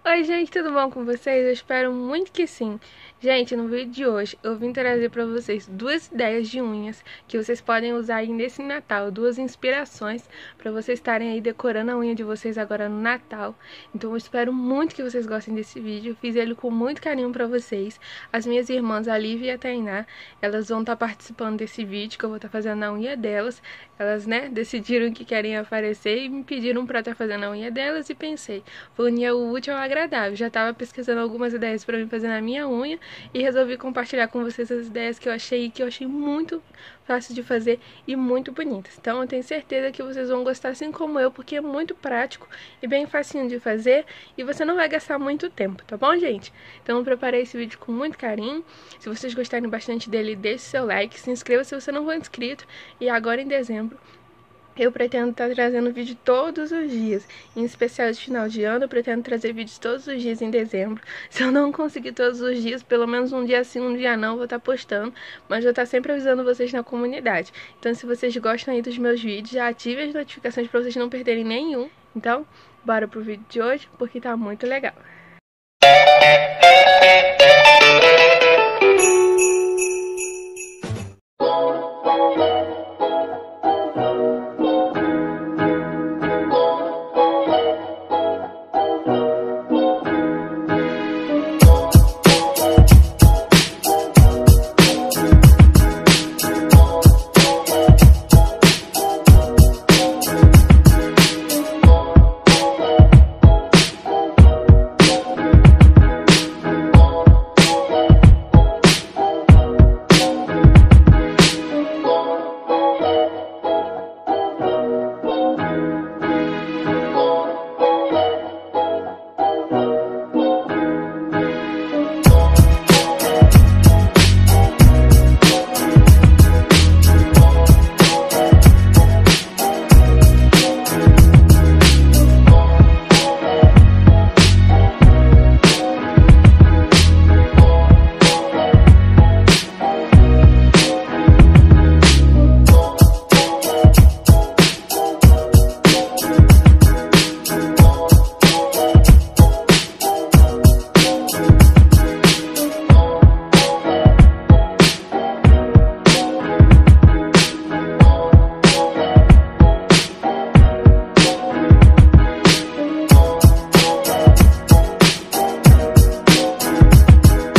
Oi gente, tudo bom com vocês? Eu espero muito que sim. Gente, no vídeo de hoje eu vim trazer para vocês duas ideias de unhas que vocês podem usar aí nesse Natal, duas inspirações para vocês estarem aí decorando a unha de vocês agora no Natal. Então eu espero muito que vocês gostem desse vídeo, eu fiz ele com muito carinho para vocês. As minhas irmãs, a Lívia e a Tainá, elas vão estar participando desse vídeo que eu vou estar fazendo a unha delas. Elas, decidiram que querem aparecer e me pediram para estar fazendo a unha delas e pensei, vou unir o útil ao agradável. Já estava pesquisando algumas ideias para mim fazer na minha unha e resolvi compartilhar com vocês as ideias que eu achei muito fácil de fazer e muito bonitas. Então eu tenho certeza que vocês vão gostar assim como eu, porque é muito prático e bem facinho de fazer e você não vai gastar muito tempo, tá bom, gente? Então eu preparei esse vídeo com muito carinho. Se vocês gostarem bastante dele, deixe seu like, se inscreva se você não for inscrito. E agora em dezembro eu pretendo estar trazendo vídeo todos os dias, em especial de final de ano. Eu pretendo trazer vídeos todos os dias em dezembro. Se eu não conseguir todos os dias, pelo menos um dia sim, um dia não, vou estar postando, mas vou estar sempre avisando vocês na comunidade. Então se vocês gostam aí dos meus vídeos, já ative as notificações para vocês não perderem nenhum. Então, bora pro vídeo de hoje, porque tá muito legal.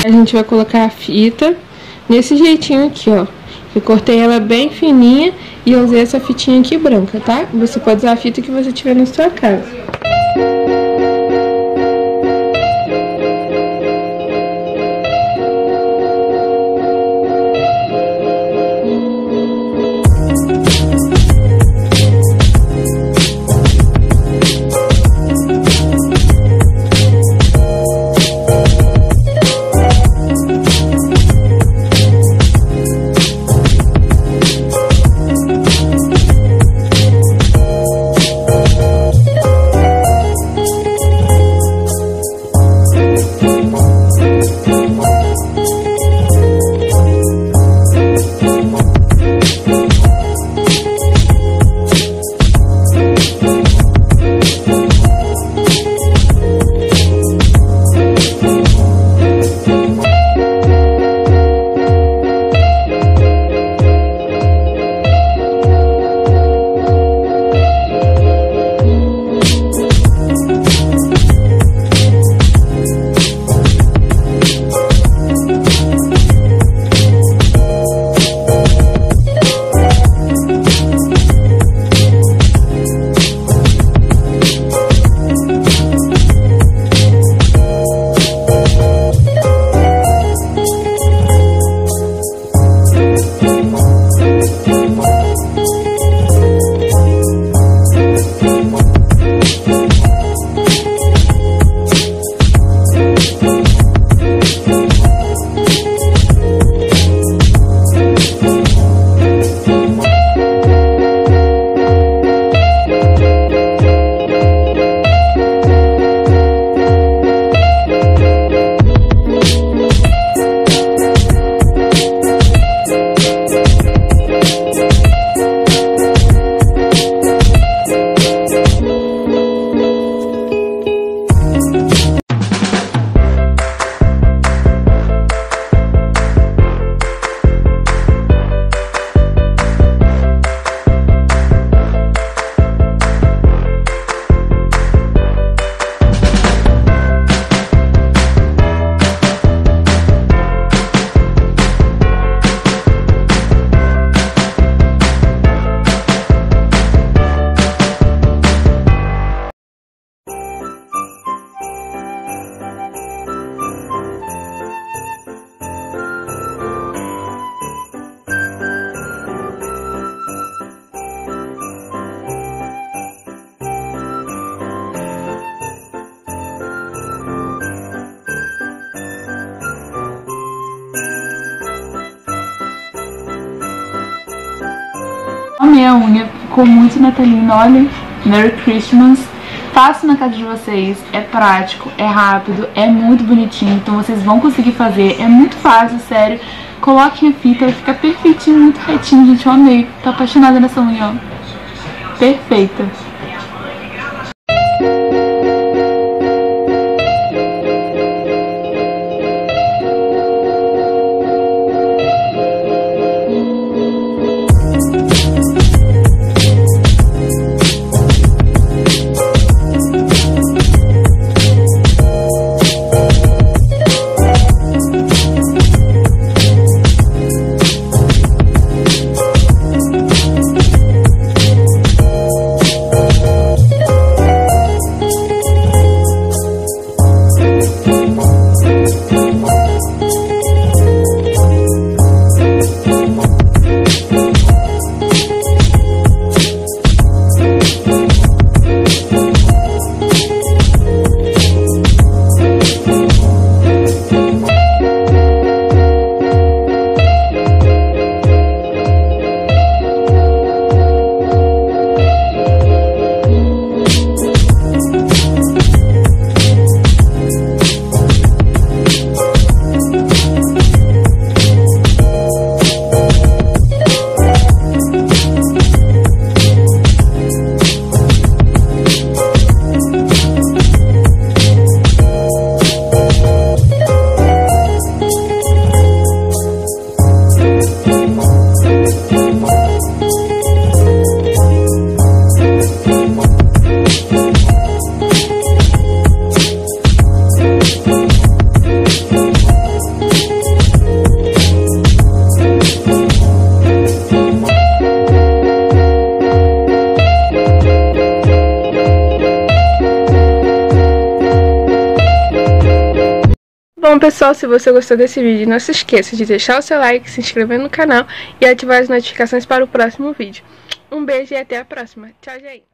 A gente vai colocar a fita nesse jeitinho aqui, ó. Eu cortei ela bem fininha e eu usei essa fitinha aqui branca, tá? Você pode usar a fita que você tiver na sua casa. minha unha, ficou muito natalina, olha, Merry Christmas. Faço na casa de vocês, é prático, é rápido, é muito bonitinho, então vocês vão conseguir fazer, é muito fácil, sério. Coloquem a fita, ela fica perfeitinho, muito retinho, gente, eu amei. Tô apaixonada nessa unha, ó. Perfeita. Bom, pessoal, se você gostou desse vídeo, não se esqueça de deixar o seu like, se inscrever no canal e ativar as notificações para o próximo vídeo. Um beijo e até a próxima. Tchau, gente!